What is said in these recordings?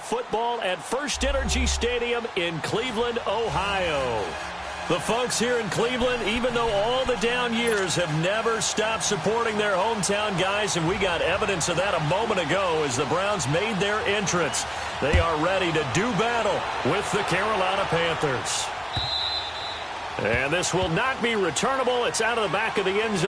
football at First Energy Stadium in Cleveland, Ohio. The folks here in Cleveland, even though all the down years, have never stopped supporting their hometown guys, and we got evidence of that a moment ago as the Browns made their entrance. They are ready to do battle with the Carolina Panthers. And this will not be returnable. It's out of the back of the end zone.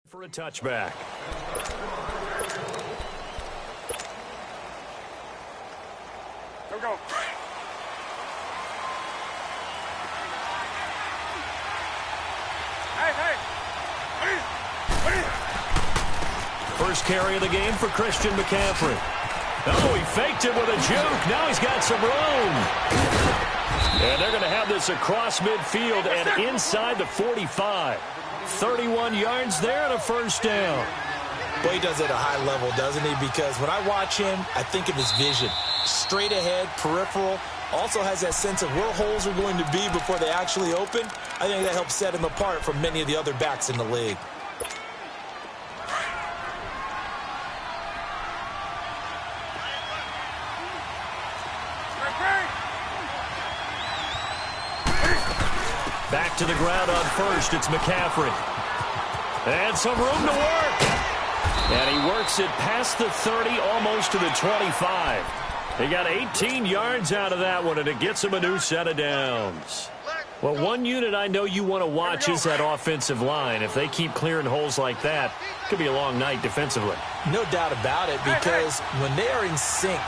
For a touchback. Go, go. Hey. First carry of the game for Christian McCaffrey. Oh, he faked it with a juke. Now he's got some room. And they're going to have this across midfield and inside the 45. 31 yards there and a first down. Well, he does it at a high level, doesn't he? Because when I watch him, I think of his vision. Straight ahead, peripheral. Also has that sense of where holes are going to be before they actually open. I think that helps set him apart from many of the other backs in the league. Back to the ground on first. It's McCaffrey. And some room to work. And he works it past the 30, almost to the 25. He got 18 yards out of that one, and it gets him a new set of downs. Well, one unit I know you want to watch is that offensive line. If they keep clearing holes like that, it could be a long night defensively. No doubt about it, because when they are in sync,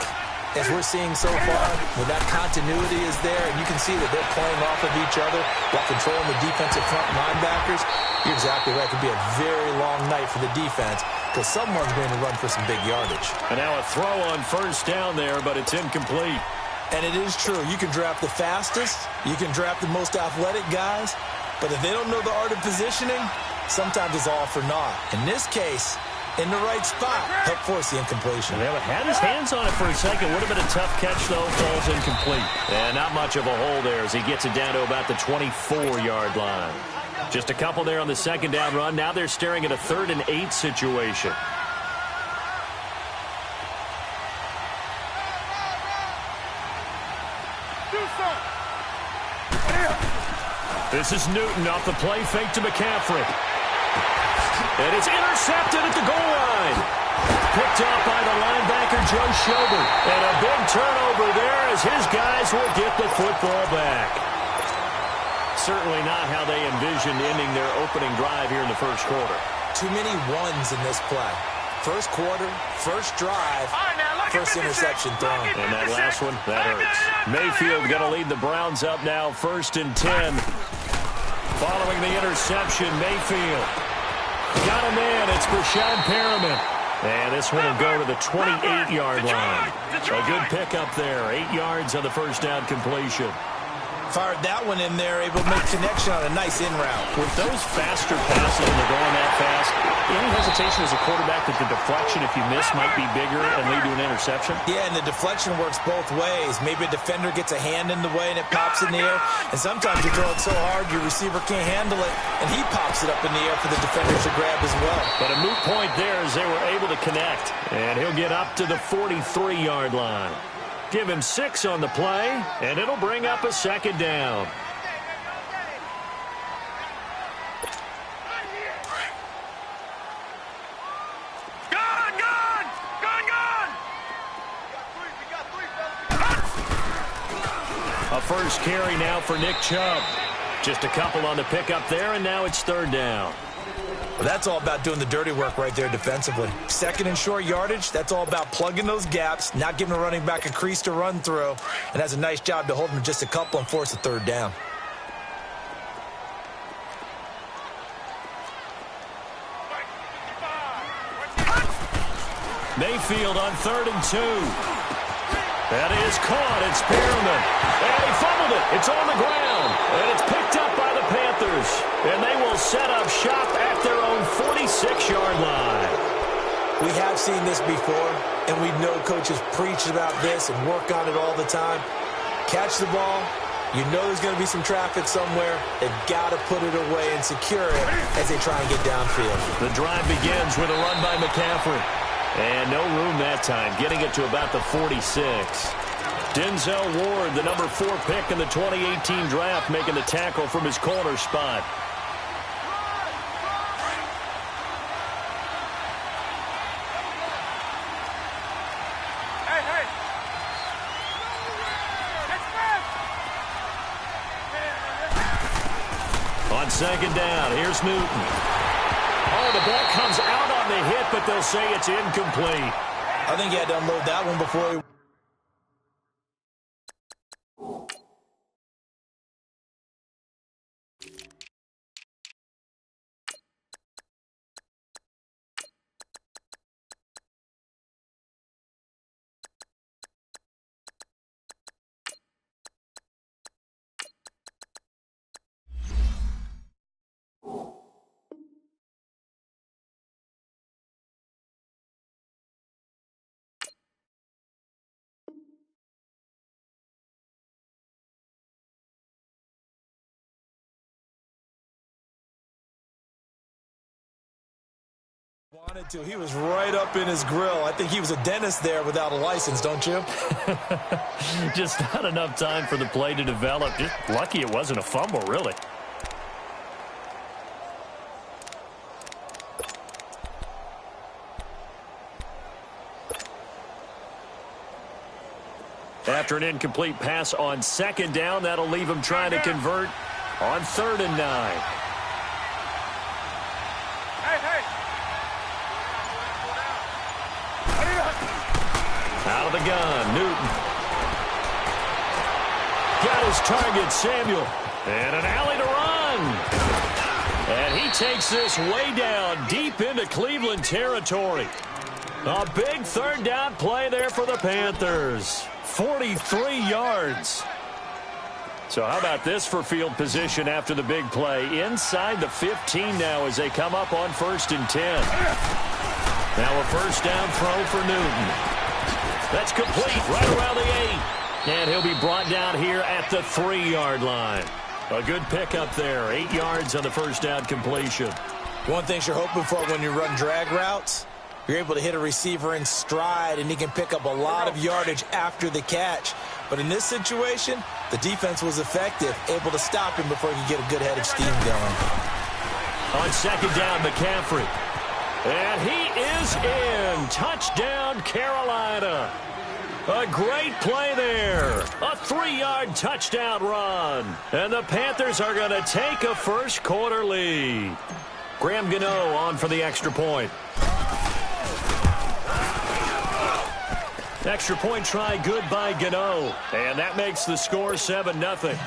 as we're seeing so far, when that continuity is there, and you can see that they're playing off of each other while controlling the defensive front linebackers, you're exactly right. It could be a very long night for the defense because someone's going to run for some big yardage. And now a throw on first down there, but it's incomplete. And it is true. You can draft the fastest. You can draft the most athletic guys. But if they don't know the art of positioning, sometimes it's all for naught. In this case, in the right spot, help force the incompletion. They had his hands on it for a second. Would have been a tough catch, though. Falls incomplete. And not much of a hole there as he gets it down to about the 24-yard line. Just a couple there on the second down run. Now they're staring at a 3rd and 8 situation. This is Newton off the play fake to McCaffrey. And it's intercepted at the goal line. Picked up by the linebacker, Joe Schobert. And a big turnover there as his guys will get the football back. Certainly not how they envisioned ending their opening drive here in the first quarter. Too many ones in this play. First quarter, first drive, first interception thrown. And that last one, that hurts. Mayfield going to lead the Browns up now, 1st and 10. Following the interception, Mayfield got a man. It's Brashad Perriman. And this one will go to the 28-yard line. A good pickup there. 8 yards on the first down completion. Fired that one in there, able to make connection on a nice in route. With those faster passes and they're going that fast, any hesitation as a quarterback that the deflection, if you miss, might be bigger and lead to an interception? Yeah, and the deflection works both ways. Maybe a defender gets a hand in the way and it pops in the air. And sometimes you throw it so hard your receiver can't handle it, and he pops it up in the air for the defender to grab as well. But a moot point there as they were able to connect. And he'll get up to the 43-yard line. Give him 6 on the play, and it'll bring up a 2nd down. A first carry now for Nick Chubb. Just a couple on the pickup there, and now it's 3rd down. Well, that's all about doing the dirty work right there defensively. 2nd and short yardage, that's all about plugging those gaps, not giving a running back a crease to run through, and has a nice job to hold him just a couple and force a 3rd down. Mayfield on 3rd and 2. That is caught. It's Perriman. And he fumbled it. It's on the ground. And it's picked up by the Panthers. And they will set up shop at their own 46-yard line. We have seen this before, and we know coaches preach about this and work on it all the time. Catch the ball. You know there's going to be some traffic somewhere. They've got to put it away and secure it as they try and get downfield. The drive begins with a run by McCaffrey. And no room that time, getting it to about the 46. Denzel Ward, the number 4 pick in the 2018 draft, making the tackle from his corner spot. On 2nd down, here's Newton. Oh, the ball comes out on the hit, but they'll say it's incomplete. I think he had to unload that one before he... wanted to. He was right up in his grill. I think he was a dentist there without a license, don't you? Just not enough time for the play to develop. Just lucky it wasn't a fumble, really. After an incomplete pass on 2nd down, that'll leave him trying to convert on 3rd and 9. Out of the gun, Newton. Got his target, Samuel. And an alley to run. And he takes this way down, deep into Cleveland territory. A big 3rd down play there for the Panthers. 43 yards. So how about this for field position after the big play? Inside the 15 now as they come up on 1st and 10. Now a 1st down throw for Newton. That's complete right around the 8. And he'll be brought down here at the 3-yard line. A good pickup there. 8 yards on the first down completion. One thing you're hoping for when you run drag routes, you're able to hit a receiver in stride, and he can pick up a lot of yardage after the catch. But in this situation, the defense was effective, able to stop him before he could get a good head of steam going. On second down, McCaffrey. And he is in. Touchdown, Carolina. A great play there. A 3-yard touchdown run. And the Panthers are going to take a first-quarter lead. Graham Gano on for the extra point. Extra point try good by Gano. And that makes the score 7-0.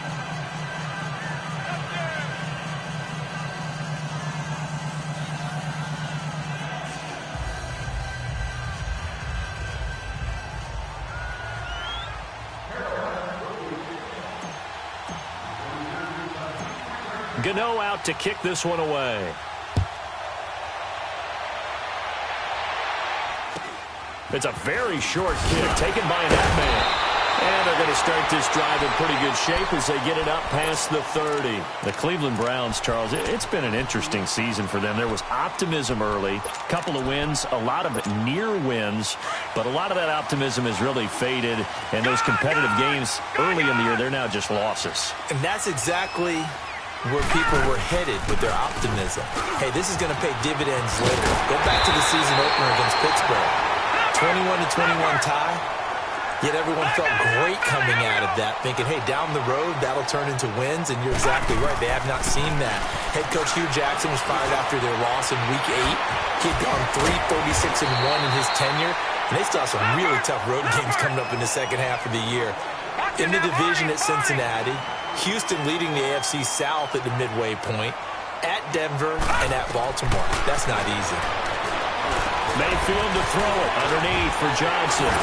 Gano out to kick this one away. It's a very short kick taken by that man. And they're going to start this drive in pretty good shape as they get it up past the 30. The Cleveland Browns, Charles, it's been an interesting season for them. There was optimism early, a couple of wins, a lot of near wins, but a lot of that optimism has really faded. And those competitive games early in the year, they're now just losses. And that's exactly where people were headed with their optimism. Hey, this is going to pay dividends later. Go back to the season opener against Pittsburgh. 21-21 tie, yet everyone felt great coming out of that, thinking, hey, down the road, that'll turn into wins, and you're exactly right. They have not seen that. Head coach Hugh Jackson was fired after their loss in Week 8. He had gone 3-36-1 in his tenure, and they still have some really tough road games coming up in the second half of the year. In the division at Cincinnati, Houston leading the AFC South at the midway point, at Denver, and at Baltimore. That's not easy. Mayfield to throw it underneath for Johnson.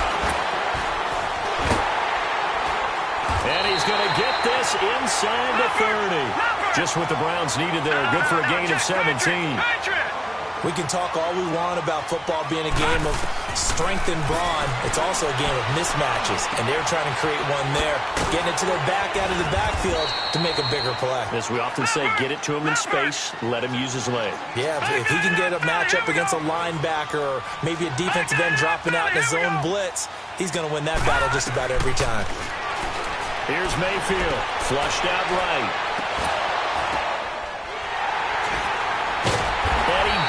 And he's going to get this inside the 30. Just what the Browns needed there. Good for a gain of 17. We can talk all we want about football being a game of strength and brawn. It's also a game of mismatches, and they're trying to create one there, getting it to their back out of the backfield to make a bigger play. As we often say, get it to him in space, let him use his leg. Yeah, if he can get a matchup against a linebacker or maybe a defensive end dropping out in a zone blitz, he's going to win that battle just about every time. Here's Mayfield, flushed out right.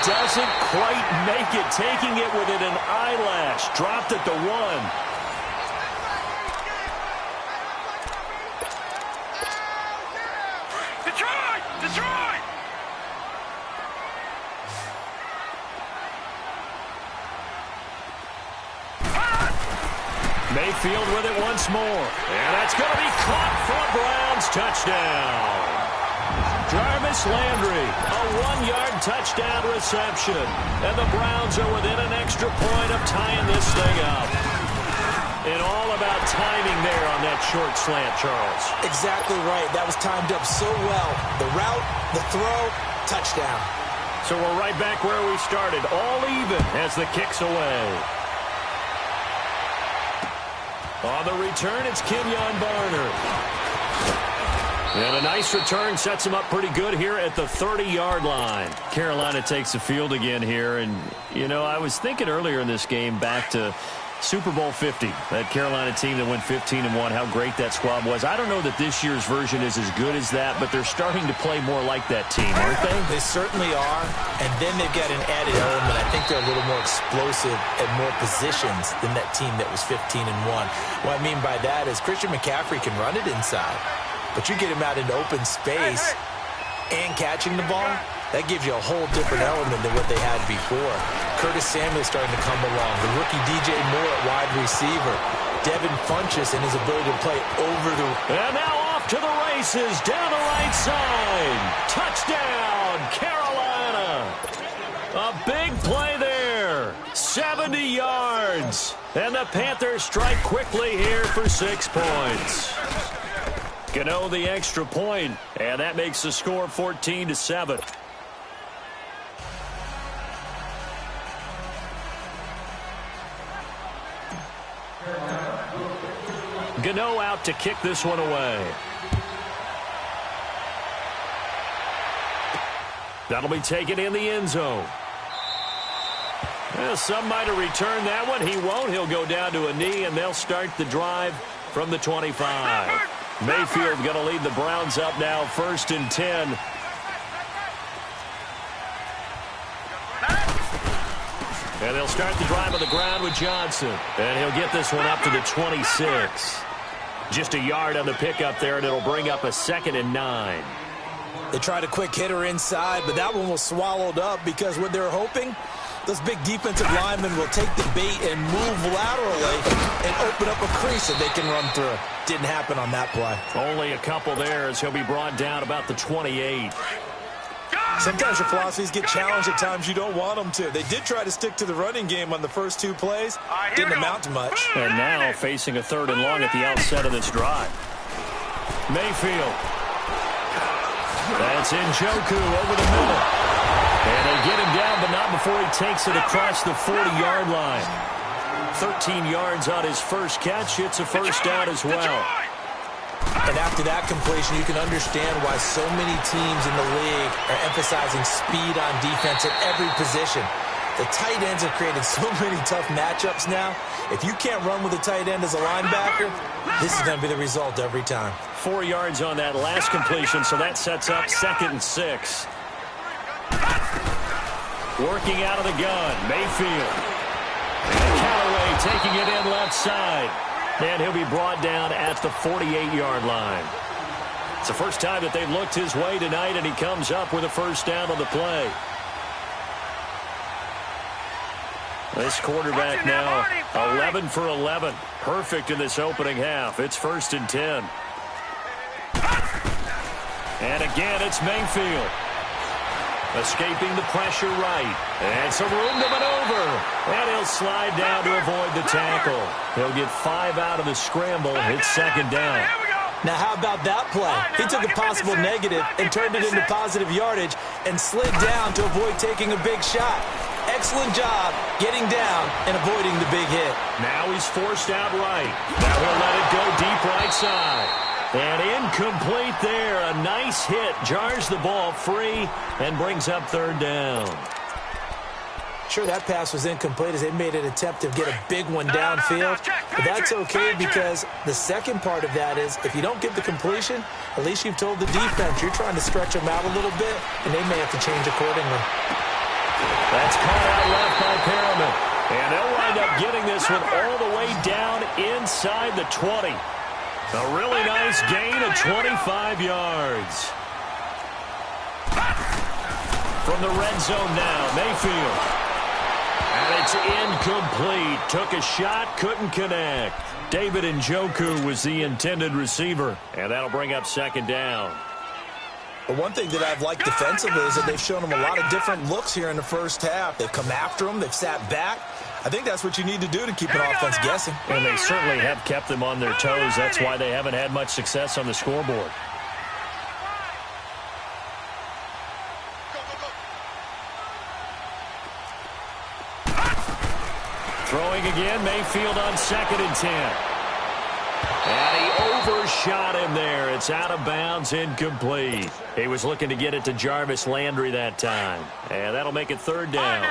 Doesn't quite make it, taking it within an eyelash. Dropped at the 1. Detroit! Detroit! Mayfield with it once more. And that's going to be caught for a Browns touchdown. Jarvis Landry, a 1-yard touchdown reception. And the Browns are within an extra point of tying this thing up. And all about timing there on that short slant, Charles. Exactly right. That was timed up so well. The route, the throw, touchdown. So we're right back where we started. All even as the kick's away. On the return, it's Kenyon Barner. And a nice return sets him up pretty good here at the 30-yard line. Carolina takes the field again here. And, you know, I was thinking earlier in this game back to Super Bowl 50, that Carolina team that went 15-1, how great that squad was. I don't know that this year's version is as good as that, but they're starting to play more like that team, aren't they? They certainly are. And then they've got an added element. I think they're a little more explosive at more positions than that team that was 15-1. What I mean by that is Christian McCaffrey can run it inside. But you get him out into open space and catching the ball, that gives you a whole different element than what they had before. Curtis Samuel starting to come along. The rookie DJ Moore at wide receiver. Devin Funchess and his ability to play over the... And now off to the races down the right side. Touchdown, Carolina. A big play there. 70 yards. And the Panthers strike quickly here for 6 points. Gano the extra point, and that makes the score 14-7. Gano out to kick this one away. That'll be taken in the end zone. Well, some might have returned that one. He won't. He'll go down to a knee, and they'll start the drive from the 25. Mayfield going to lead the Browns up now, 1st and 10. And they'll start the drive on the ground with Johnson. And he'll get this one up to the 26. Just a yard on the pickup there, and it'll bring up a 2nd and 9. They tried a quick hitter inside, but that one was swallowed up because what they're hoping, those big defensive linemen will take the bait and move laterally and open up a crease that they can run through. Didn't happen on that play. Only a couple there as he'll be brought down about the 28. Sometimes your philosophies get challenged at times you don't want them to. They did try to stick to the running game on the first 2 plays. Didn't amount to much. And now facing a 3rd and long at the outset of this drive. Mayfield. That's Njoku over the middle. And they get him down, but not before he takes it across the 40-yard line. 13 yards on his first catch. It's a first down as well. And after that completion, you can understand why so many teams in the league are emphasizing speed on defense at every position. The tight ends have created so many tough matchups now. If you can't run with a tight end as a linebacker, this is going to be the result every time. 4 yards on that last completion, so that sets up 2nd and 6. Working out of the gun, Mayfield. And Callaway taking it in left side. And he'll be brought down at the 48-yard line. It's the first time that they've looked his way tonight, and he comes up with a first down on the play. This quarterback now 11 for 11. Perfect in this opening half. It's 1st and 10. And again, it's Mayfield. Escaping the pressure right. And some room to maneuver. And he'll slide down to avoid the tackle. He'll get 5 out of the scramble. It's 2nd down. Now, how about that play? He took a possible negative and turned it into positive yardage and slid down to avoid taking a big shot. Excellent job getting down and avoiding the big hit. Now he's forced out right. Now he'll let it go deep right side. And incomplete there. A nice hit. Jars the ball free and brings up 3rd down. Sure, that pass was incomplete as they made an attempt to get a big one downfield. But that's okay because the second part of that is if you don't get the completion, at least you've told the defense you're trying to stretch them out a little bit, and they may have to change accordingly. That's caught out left by Perriman. And they'll wind up getting this one all the way down inside the 20. A really nice gain of 25 yards. From the red zone now, Mayfield. And it's incomplete. Took a shot, couldn't connect. David Njoku was the intended receiver. And that'll bring up 2nd down. But one thing that I've liked defensively is that they've shown them a lot of different looks here in the first half. They've come after them. They've sat back. I think that's what you need to do to keep an offense guessing. And they certainly have kept them on their toes. That's why they haven't had much success on the scoreboard. Throwing again, Mayfield on 2nd and 10. And he overshot him there. It's out of bounds, incomplete. He was looking to get it to Jarvis Landry that time. And that'll make it 3rd down.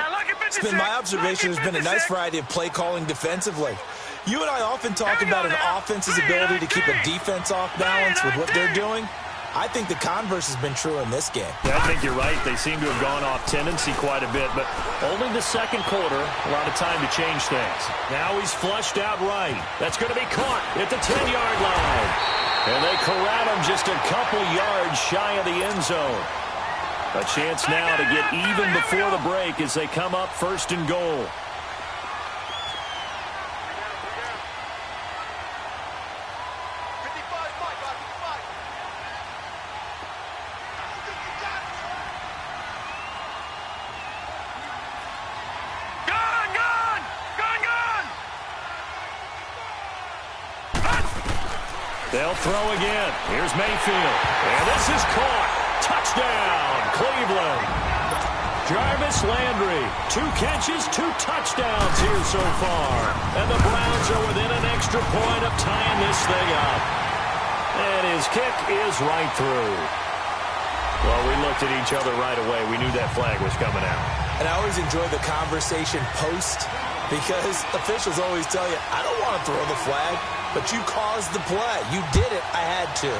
It's been my observation there's been a nice variety of play calling defensively. You and I often talk about an offense's ability to keep a defense off balance with what they're doing. I think the converse has been true in this game. Yeah, I think you're right. They seem to have gone off tendency quite a bit, but only the second quarter, a lot of time to change things. Now he's flushed out right. That's going to be caught at the 10-yard line. And they corral him just a couple yards shy of the end zone. A chance now to get even before the break as they come up 1st and goal. They'll throw again. Here's Mayfield. And this is caught. Touchdown, Cleveland. Jarvis Landry, 2 catches, 2 touchdowns here so far. And the Browns are within an extra point of tying this thing up. And his kick is right through. Well, we looked at each other right away. We knew that flag was coming out. And I always enjoy the conversation post because officials always tell you, I don't want to throw the flag, but you caused the play. You did it. I had to.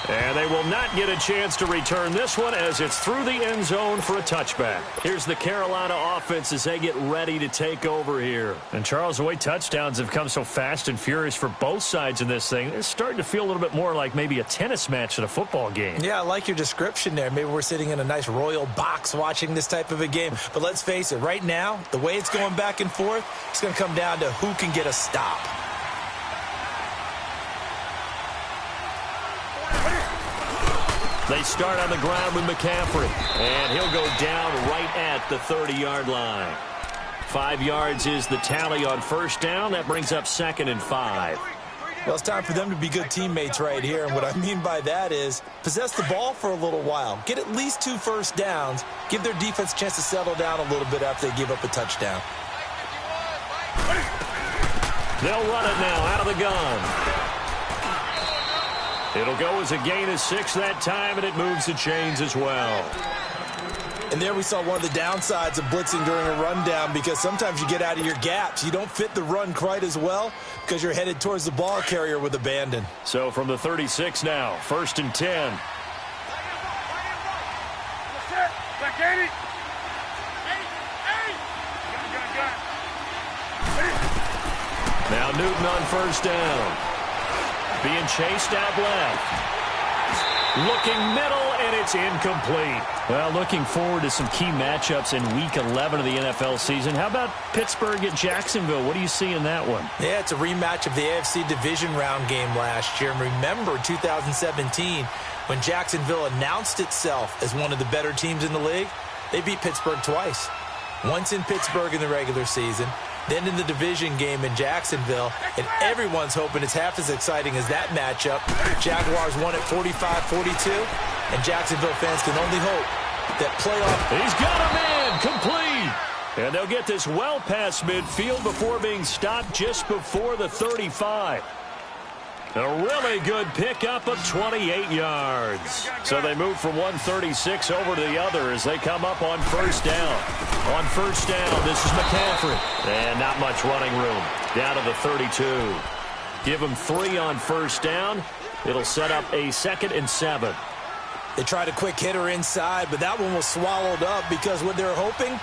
And they will not get a chance to return this one as it's through the end zone for a touchback. Here's the Carolina offense as they get ready to take over here. And Charles, the way touchdowns have come so fast and furious for both sides in this thing, it's starting to feel a little bit more like maybe a tennis match at a football game. Yeah, I like your description there. Maybe we're sitting in a nice royal box watching this type of a game. But let's face it, right now, the way it's going back and forth, it's going to come down to who can get a stop. They start on the ground with McCaffrey, and he'll go down right at the 30-yard line. 5 yards is the tally on first down. That brings up 2nd and 5. Well, it's time for them to be good teammates right here, and what I mean by that is possess the ball for a little while. Get at least 2 first downs. Give their defense a chance to settle down a little bit after they give up a touchdown. They'll run it now out of the gun. It'll go as a gain of 6 that time, and it moves the chains as well. And there we saw one of the downsides of blitzing during a rundown because sometimes you get out of your gaps. You don't fit the run quite as well because you're headed towards the ball carrier with abandon. So from the 36 now, 1st and 10. Now Newton on first down. Being chased out left. Looking middle, and it's incomplete. Well, looking forward to some key matchups in Week 11 of the NFL season. How about Pittsburgh at Jacksonville? What do you see in that one? Yeah, it's a rematch of the AFC Division Round game last year. And remember 2017 when Jacksonville announced itself as one of the better teams in the league? They beat Pittsburgh twice. Once in Pittsburgh in the regular season, then in the division game in Jacksonville, and everyone's hoping it's half as exciting as that matchup. Jaguars won at 45-42, and Jacksonville fans can only hope that playoff... He's got a man complete, and they'll get this well past midfield before being stopped just before the 35. A really good pickup of 28 yards. So they move from 136 over to the other as they come up on first down. On first down, this is McCaffrey. And not much running room. Down to the 32. Give them 3 on first down. It'll set up a 2nd and 7. They tried a quick hitter inside, but that one was swallowed up because what they're hoping,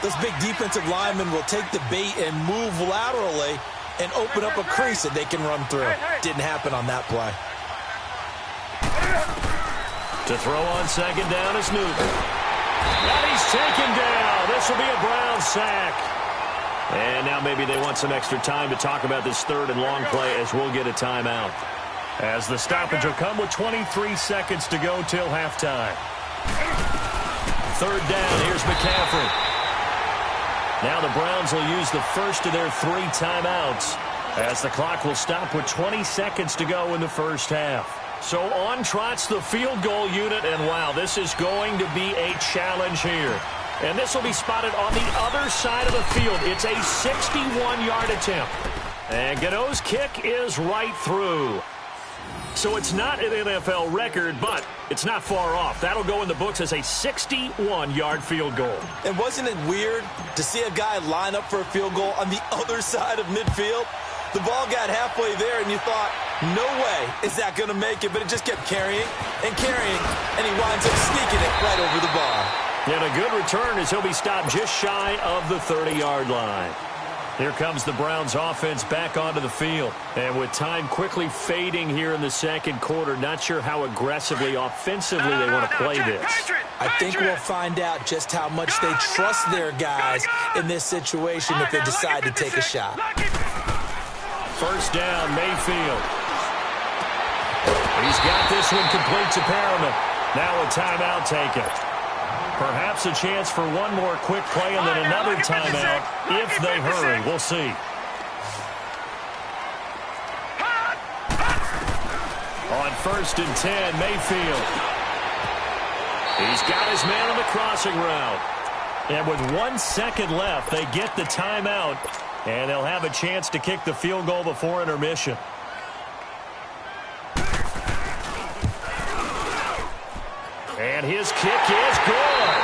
those big defensive linemen will take the bait and move laterally and open up a crease that they can run through. Didn't happen on that play. To throw on second down is Newton. And he's taken down. This will be a Brown sack. And now maybe they want some extra time to talk about this 3rd and long play as we'll get a timeout. As the stoppage will come with 23 seconds to go till halftime. 3rd down, here's McCaffrey. Now the Browns will use the first of their 3 timeouts as the clock will stop with 20 seconds to go in the first half. So on trots the field goal unit, and wow, this is going to be a challenge here. And this will be spotted on the other side of the field. It's a 61-yard attempt. And Gano's kick is right through. So it's not an NFL record, but it's not far off. That'll go in the books as a 61-yard field goal. And wasn't it weird to see a guy line up for a field goal on the other side of midfield? The ball got halfway there, and you thought, no way is that going to make it, but it just kept carrying, and he winds up sneaking it right over the bar. And a good return as he'll be stopped just shy of the 30-yard line. Here comes the Browns offense back onto the field. And with time quickly fading here in the second quarter, not sure how aggressively, offensively they want to play this. I think we'll find out just how much they trust their guys in this situation if they decide to take a shot. First down, Mayfield. He's got this one complete to Perriman. Now a timeout taken. Perhaps a chance for one more quick play and then another timeout if they hurry. We'll see. On 1st and 10, Mayfield. He's got his man on the crossing route. And with 1 second left, they get the timeout, and they'll have a chance to kick the field goal before intermission. And his kick is good.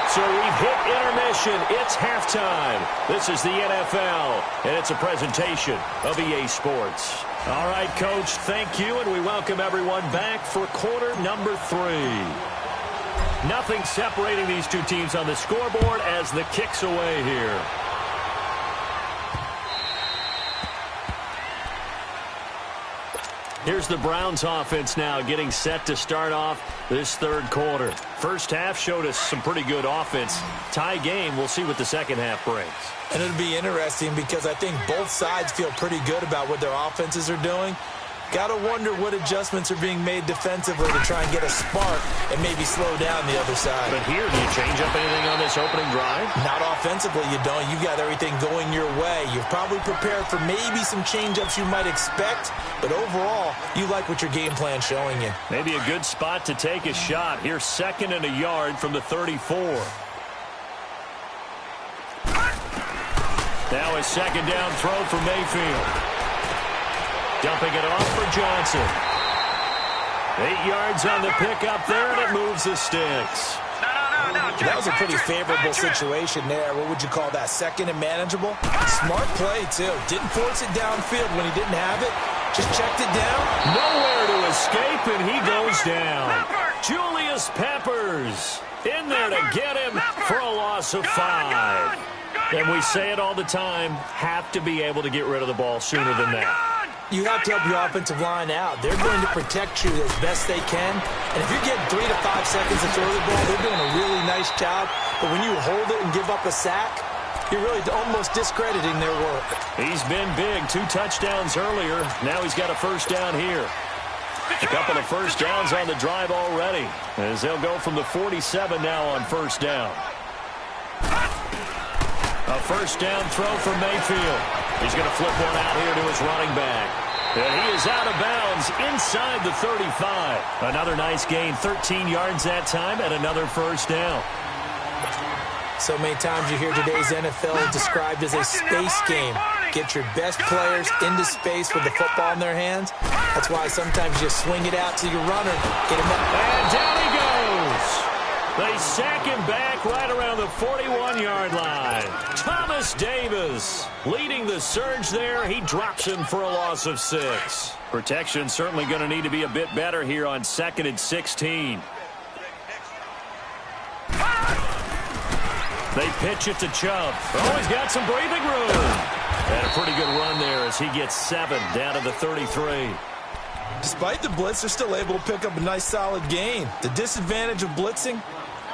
So we've hit intermission. It's halftime. This is the NFL, and it's a presentation of EA Sports. All right, Coach, thank you, and we welcome everyone back for quarter number 3. Nothing separating these two teams on the scoreboard as the kick's away here. Here's the Browns offense now getting set to start off this third quarter. First half showed us some pretty good offense. Tie game, we'll see what the second half brings. And it'll be interesting because I think both sides feel pretty good about what their offenses are doing. Got to wonder what adjustments are being made defensively to try and get a spark and maybe slow down the other side. But here, do you change up anything on this opening drive? Not offensively, you don't. You got everything going your way. You've probably prepared for maybe some change-ups you might expect, but overall, you like what your game plan's showing you. Maybe a good spot to take a shot. Here's 2nd and a yard from the 34. Now a second down throw for Mayfield. Dumping it off for Johnson. 8 yards on the pickup there, and it moves the sticks. That was a pretty favorable situation there. What would you call that? 2nd and manageable? Smart play, too. Didn't force it downfield when he didn't have it. Just checked it down. Nowhere to escape, and he goes down. Julius Peppers in there to get him for a loss of 5. And we say it all the time, have to be able to get rid of the ball sooner than that. You have to help your offensive line out. They're going to protect you as best they can. And if you're getting 3 to 5 seconds to throw the ball, they're doing a really nice job. But when you hold it and give up a sack, you're really almost discrediting their work. He's been big. 2 touchdowns earlier. Now he's got a first down here. A couple of first downs on the drive already, as they'll go from the 47 now on first down. A first down throw for Mayfield. He's going to flip one out here to his running back. And he is out of bounds inside the 35. Another nice gain, 13 yards that time, and another first down. So many times you hear today's NFL described as a space game. Get your best players into space with the football in their hands. That's why sometimes you swing it out to your runner. Get him up. And down he goes. They sack him back right around the 41-yard line. Thomas Davis leading the surge there. He drops him for a loss of 6. Protection certainly going to need to be a bit better here on 2nd and 16. They pitch it to Chubb. Oh, he's got some breathing room. And a pretty good run there as he gets 7 down to the 33. Despite the blitz, they're still able to pick up a nice solid gain. The disadvantage of blitzing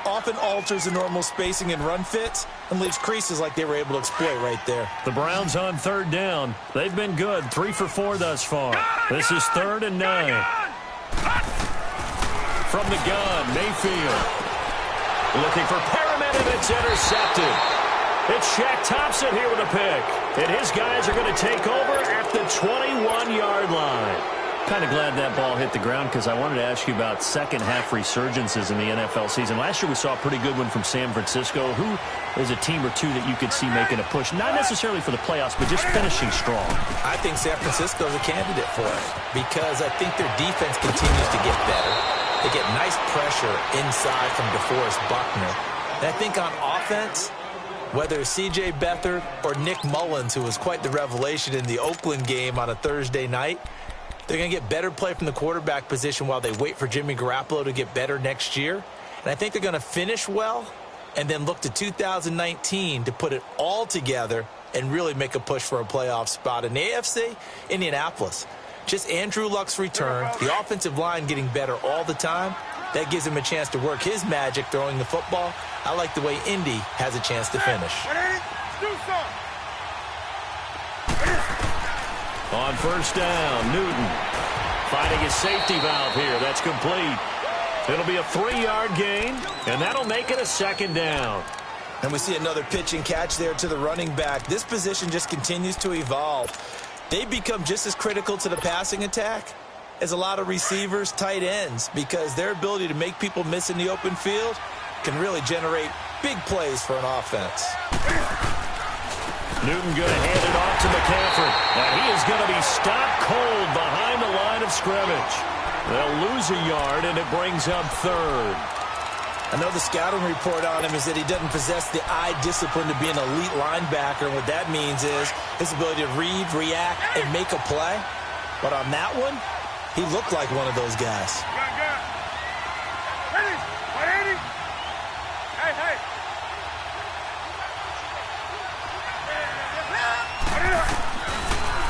often alters the normal spacing and run fits and leaves creases like they were able to exploit right there. The Browns on 3rd down. They've been good, 3 for 4 thus far. This is 3rd and 9. From the gun, Mayfield. Looking for Perriman, and it's intercepted. It's Shaq Thompson here with a pick. And his guys are going to take over at the 21-yard line. Kind of glad that ball hit the ground because I wanted to ask you about second-half resurgences in the NFL season. Last year we saw a pretty good one from San Francisco. Who is a team or two that you could see making a push, not necessarily for the playoffs, but just finishing strong? I think San Francisco is a candidate for it because I think their defense continues to get better. They get nice pressure inside from DeForest Buckner. And I think on offense, whether it's C.J. Beathard or Nick Mullins, who was quite the revelation in the Oakland game on a Thursday night, they're going to get better play from the quarterback position while they wait for Jimmy Garoppolo to get better next year. And I think they're going to finish well and then look to 2019 to put it all together and really make a push for a playoff spot. In the AFC, Indianapolis. Just Andrew Luck's return, the offensive line getting better all the time. That gives him a chance to work his magic throwing the football. I like the way Indy has a chance to finish. On first down, Newton finding his safety valve here. That's complete. It'll be a 3-yard gain, and that'll make it a 2nd down. And we see another pitch and catch there to the running back. This position just continues to evolve. They become just as critical to the passing attack as a lot of receivers, tight ends, because their ability to make people miss in the open field can really generate big plays for an offense. Newton going to hand it off to McCaffrey. And he is going to be stopped cold behind the line of scrimmage. They'll lose a yard, and it brings up 3rd. I know the scouting report on him is that he doesn't possess the eye discipline to be an elite linebacker. And what that means is his ability to read, react, and make a play. But on that one, he looked like one of those guys.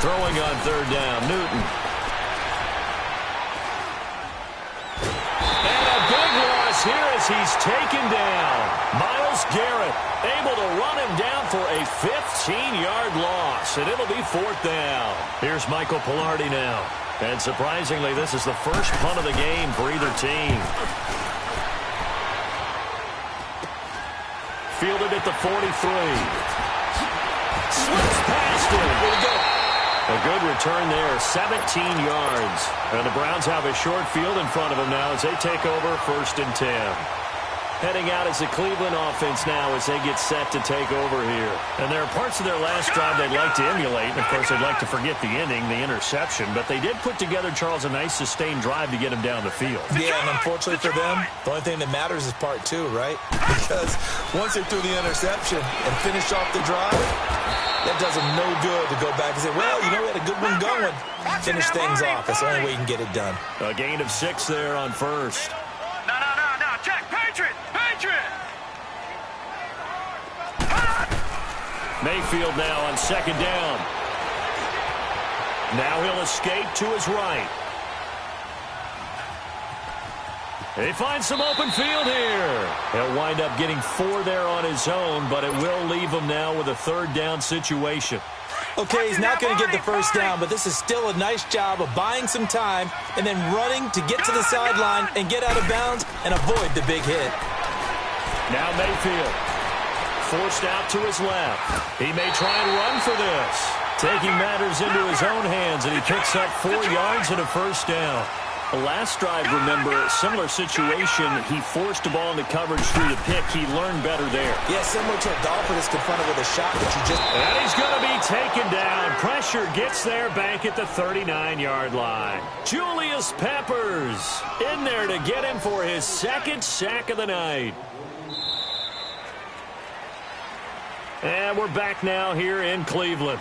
Throwing on third down, Newton. And a big loss here as he's taken down. Myles Garrett able to run him down for a 15-yard loss, and it'll be fourth down. Here's Michael Pilardi now. And surprisingly, this is the first punt of the game for either team. Fielded at the 43. Slips past him. Here we go. A good return there, 17 yards. And the Browns have a short field in front of them now as they take over 1st and 10. Heading out as the Cleveland offense now as they get set to take over here. And there are parts of their last drive they'd like to emulate. And, of course, they'd like to forget the ending, the interception. But they did put together, Charles, a nice sustained drive to get him down the field. Yeah, and unfortunately for them, the only thing that matters is part 2, right? Because once they threw the interception and finished off the drive, that does them no good to go back and say, well, you know, we had a good one going. Finish things off. That's the only way you can get it done. A gain of 6 there on first. No. Check. Patriot. Mayfield now on 2nd down. Now he'll escape to his right. He finds some open field here. He'll wind up getting 4 there on his own, but it will leave him now with a 3rd down situation. Okay, he's not going to get the first down, but this is still a nice job of buying some time and then running to get to the sideline and get out of bounds and avoid the big hit. Now Mayfield forced out to his left. He may try and run for this. Taking matters into his own hands, and he picks up 4 yards and a first down. The last drive, remember, similar situation. He forced the ball into coverage through the pick. He learned better there. Yeah, similar to a golfer that's confronted with a shot that you just... And he's going to be taken down. Pressure gets there back at the 39-yard line. Julius Peppers in there to get him for his 2nd sack of the night. And we're back now here in Cleveland.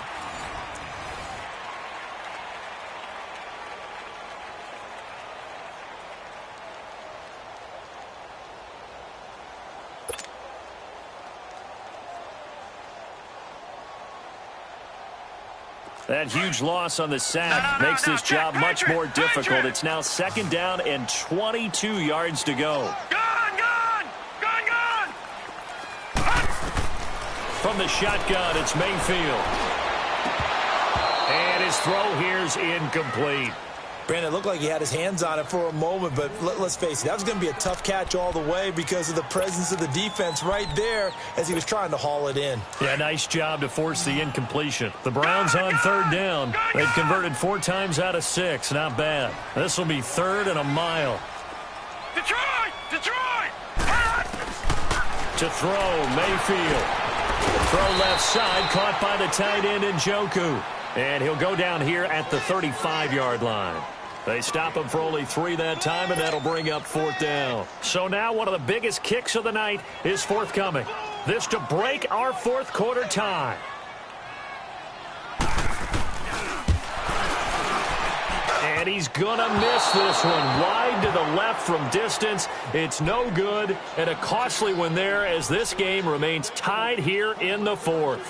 That huge loss on the sack makes this job much more difficult. It's now 2nd down and 22 yards to go. From the shotgun, it's Mayfield. And his throw here's incomplete. Brandon, it looked like he had his hands on it for a moment, but let's face it, that was going to be a tough catch all the way because of the presence of the defense right there as he was trying to haul it in. Yeah, nice job to force the incompletion. The Browns on 3rd down. They've converted 4 times out of 6. Not bad. This will be 3rd and a mile. Detroit! To throw, Mayfield. Throw left side, caught by the tight end Njoku. And he'll go down here at the 35-yard line. They stop him for only 3 that time, and that'll bring up 4th down. So now one of the biggest kicks of the night is forthcoming. This to break our 4th quarter tie. And he's going to miss this one. Wide to the left from distance. It's no good, and a costly one there as this game remains tied here in the 4th.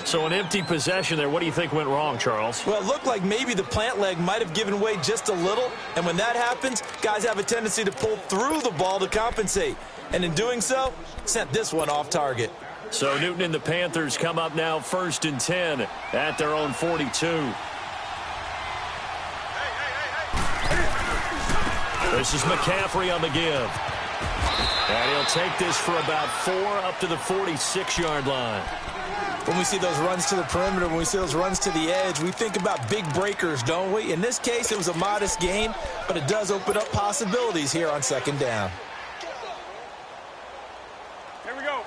So an empty possession there. What do you think went wrong, Charles? Well, it looked like maybe the plant leg might have given way just a little. And when that happens, guys have a tendency to pull through the ball to compensate. And in doing so, sent this one off target. So Newton and the Panthers come up now 1st and 10 at their own 42. This is McCaffrey on the give. And he'll take this for about 4 up to the 46-yard line. When we see those runs to the perimeter, when we see those runs to the edge, we think about big breakers, don't we? In this case, it was a modest gain, but it does open up possibilities here on 2nd down. Here we go.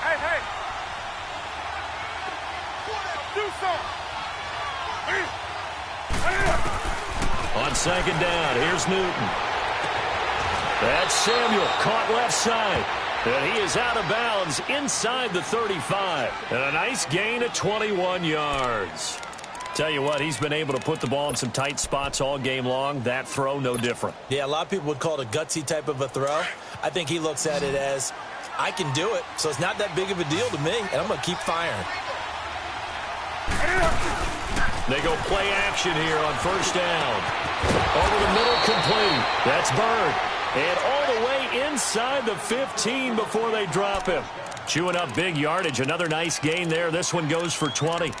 Hey. Do something. On second down. Here's Newton. That's Samuel, caught left side. And he is out of bounds inside the 35. And a nice gain of 21 yards. Tell you what, he's been able to put the ball in some tight spots all game long. That throw, no different. Yeah, a lot of people would call it a gutsy type of a throw. I think he looks at it as, I can do it, so it's not that big of a deal to me, and I'm going to keep firing. They go play action here on first down. Over the middle, complete. That's Bird. And all the way inside the 15 before they drop him. Chewing up big yardage. Another nice gain there. This one goes for 20.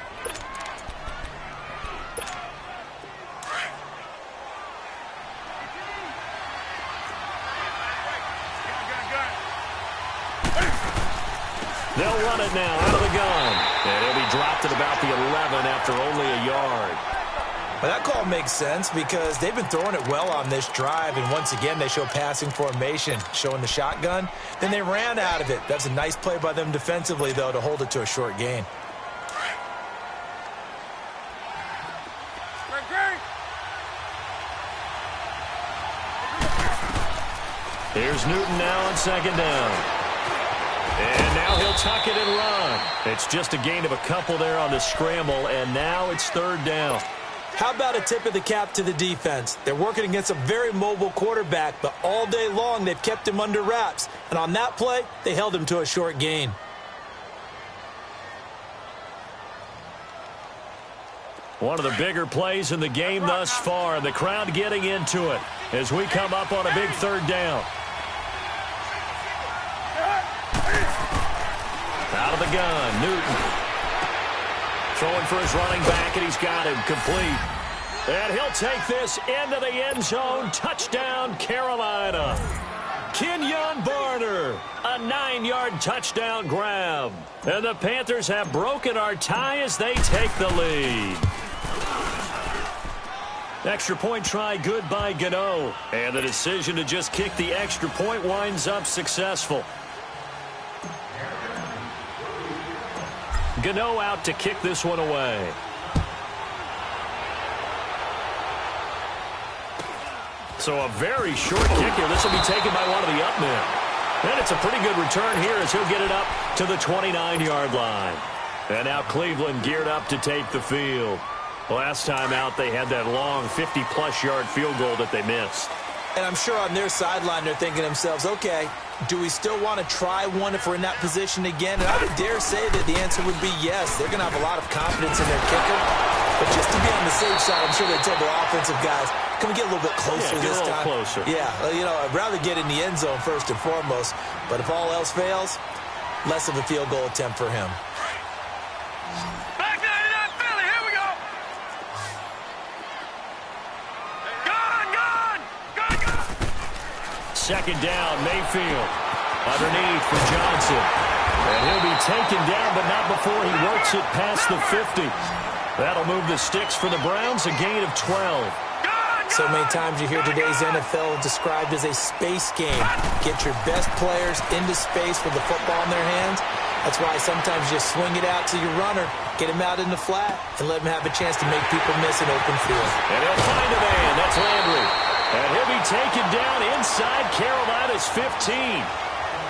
They'll run it now out of the gun. And he'll be dropped at about the 11 after only a yard. Well, that call makes sense because they've been throwing it well on this drive, and once again they show passing formation, showing the shotgun. Then they ran out of it. That's a nice play by them defensively, though, to hold it to a short gain. Here's Newton now on second down. And now he'll tuck it and run. It's just a gain of a couple there on the scramble, and now it's third down. How about a tip of the cap to the defense? They're working against a very mobile quarterback, but all day long they've kept him under wraps. And on that play, they held him to a short gain. One of the bigger plays in the game thus far. The crowd getting into it as we come up on a big third down. Out of the gun, Newton. Throwing for his running back, and he's got him complete. And he'll take this into the end zone. Touchdown, Carolina. Kenyon Barner, a 9-yard touchdown grab. And the Panthers have broken our tie as they take the lead. Extra point try good by Gano. And the decision to just kick the extra point winds up successful. Gano out to kick this one away. So a very short kick here. This will be taken by one of the up men. And it's a pretty good return here as he'll get it up to the 29-yard line. And now Cleveland geared up to take the field. Last time out, they had that long 50-plus yard field goal that they missed. And I'm sure on their sideline they're thinking to themselves, okay, do we still want to try one if we're in that position again? And I would dare say that the answer would be yes. They're going to have a lot of confidence in their kicker. But just to be on the safe side, I'm sure they told their offensive guys, can we get a little bit closer this time? Get a little closer. Yeah, you know, I'd rather get in the end zone first and foremost. But if all else fails, less of a field goal attempt for him. Back 99 Philly, here we go. Gun. Second down, Mayfield. Underneath for Johnson. And he'll be taken down, but not before he works it past the 50. That'll move the sticks for the Browns, a gain of 12. So many times you hear today's NFL described as a space game. Get your best players into space with the football in their hands. That's why sometimes you just swing it out to your runner, get him out in the flat, and let him have a chance to make people miss an open field. And he'll find a man. That's Landry. And he'll be taken down inside Carolina's 15.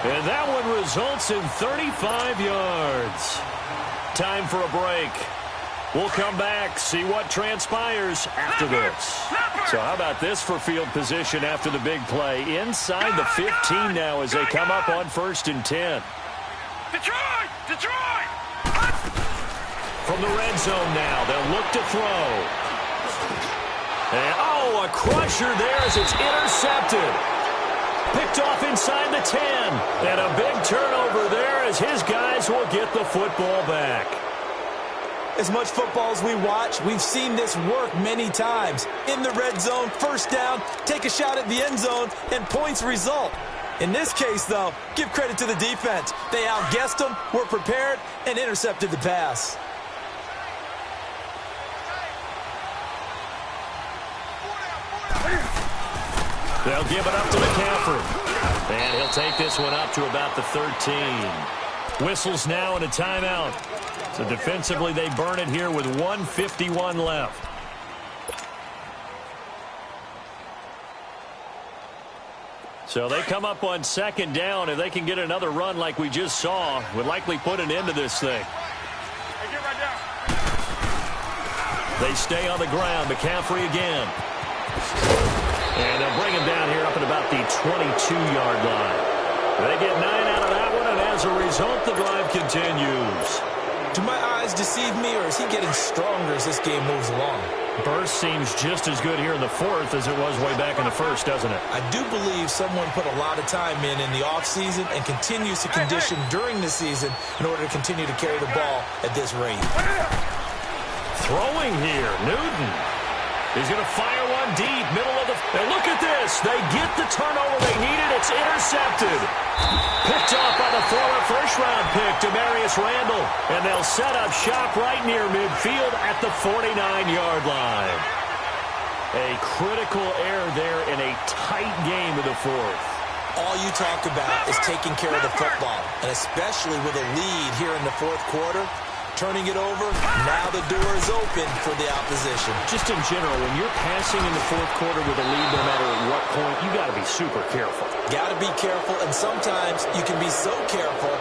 And that one results in 35 yards. Time for a break. We'll come back, see what transpires after this. So how about this for field position after the big play? Inside the 15 now as they come up on 1st and 10. Detroit! From the red zone now, they'll look to throw. And, oh, a crusher there as it's intercepted. Picked off inside the 10. And a big turnover there as his guys will get the football back. As much football as we watch, we've seen this work many times. In the red zone, first down, take a shot at the end zone, and points result. In this case, though, give credit to the defense. They outguessed them, were prepared, and intercepted the pass. They'll give it up to McCaffrey. And he'll take this one up to about the 13. Whistles now and a timeout. So defensively, they burn it here with 1:51 left. So they come up on second down. If they can get another run like we just saw, would likely put an end to this thing. Hey, get right down. They stay on the ground. McCaffrey again. And they'll bring him down here up at about the 22-yard line. They get 9 out of that one, and as a result, the drive continues. Do my eyes deceive me, or is he getting stronger as this game moves along? Burst seems just as good here in the fourth as it was way back in the first, doesn't it? I do believe someone put a lot of time in the offseason and continues to condition during the season in order to continue to carry the ball at this rate. Throwing here, Newton. He's going to fire one deep, middle of the... And look at this. They get the turnover they needed. It's intercepted. Picked off by the former first-round pick, Demarius Randall. And they'll set up shop right near midfield at the 49-yard line. A critical error there in a tight game of the fourth. All you talk about is taking care of the football, and especially with a lead here in the fourth quarter. Turning it over, now the door is open for the opposition. Just in general, when you're passing in the fourth quarter with a lead, no matter at what point, you got to be super careful. Got to be careful, and sometimes you can be so careful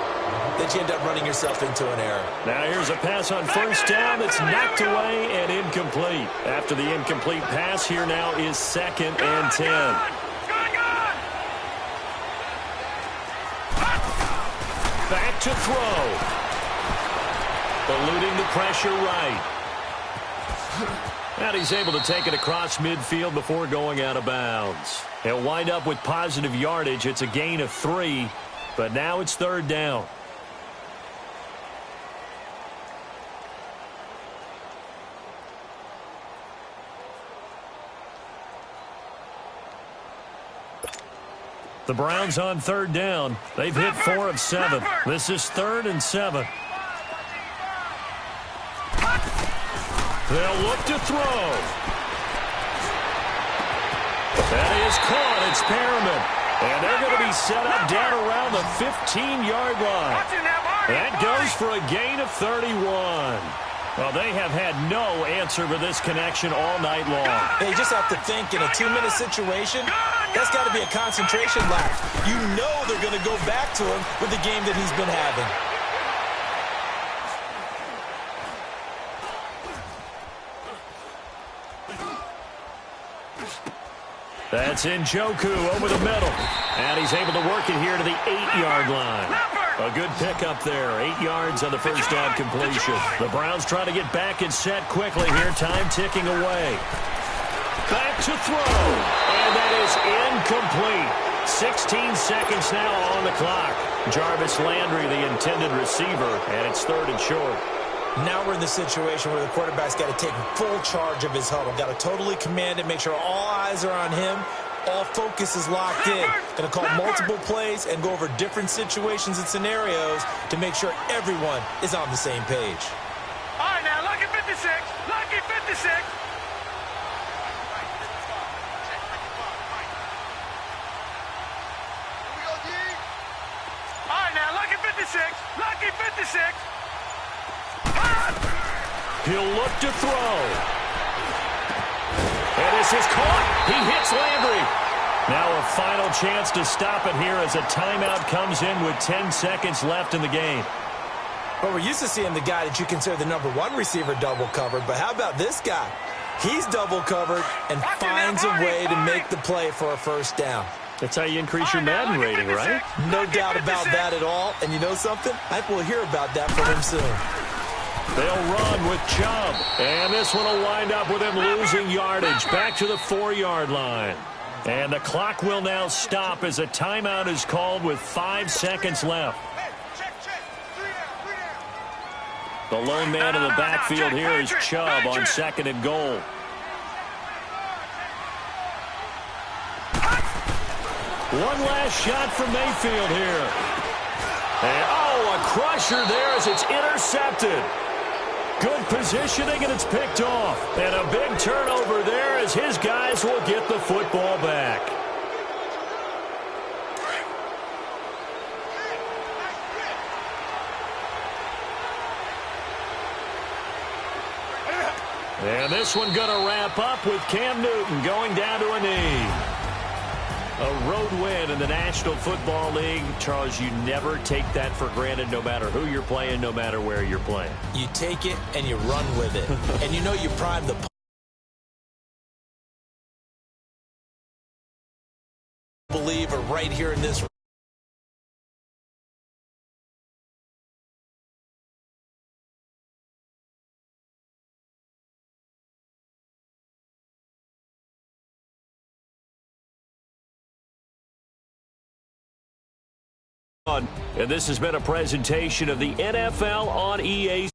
that you end up running yourself into an error. Now here's a pass on first down that's knocked away and incomplete. After the incomplete pass, here now is 2nd and 10. Back to throw. Eluding the pressure right. And he's able to take it across midfield before going out of bounds. He'll wind up with positive yardage. It's a gain of 3, but now it's 3rd down. The Browns on 3rd down. They've hit 4 of 7. This is 3rd and 7. They'll look to throw. That is caught. It's Perriman. And they're going to be set up down around the 15-yard line. That goes for a gain of 31. Well, they have had no answer for this connection all night long. They just have to think in a 2-minute situation, that's got to be a concentration lapse. You know they're going to go back to him with the game that he's been having. That's Njoku over the middle. And he's able to work it here to the 8-yard line. A good pickup there. 8 yards on the first down completion. The Browns trying to get back and set quickly here. Time ticking away. Back to throw. And that is incomplete. 16 seconds now on the clock. Jarvis Landry, the intended receiver, and it's 3rd and short. Now we're in the situation where the quarterback's got to take full charge of his huddle. Got to totally command it, make sure all eyes are on him. All focus is locked in. Going to call multiple plays and go over different situations and scenarios to make sure everyone is on the same page. All right, now, lucky 56. Lucky 56. All right, now, lucky 56. Lucky 56. He'll look to throw. And this is caught. He hits Landry. Now a final chance to stop it here as a timeout comes in with 10 seconds left in the game. Well, we're used to seeing the guy that you consider the #1 receiver double covered, but how about this guy? He's double covered and finds a way to make the play for a first down. That's how you increase your Madden rating, right? No doubt about that at all. And you know something? I think we'll hear about that from him soon. They'll run with Chubb. And this one will wind up with him losing yardage back to the 4-yard line. And the clock will now stop as a timeout is called with 5 seconds left. The lone man in the backfield here is Chubb on 2nd and goal. One last shot from Mayfield here. And, oh, a crusher there as it's intercepted. Good positioning, and it's picked off. And a big turnover there as his guys will get the football back. And this one going to wrap up with Cam Newton going down to a knee. A road win in the National Football League. Charles, you never take that for granted no matter who you're playing, no matter where you're playing. You take it and you run with it. And you know you prime the believer right here in this. And this has been a presentation of the NFL on EA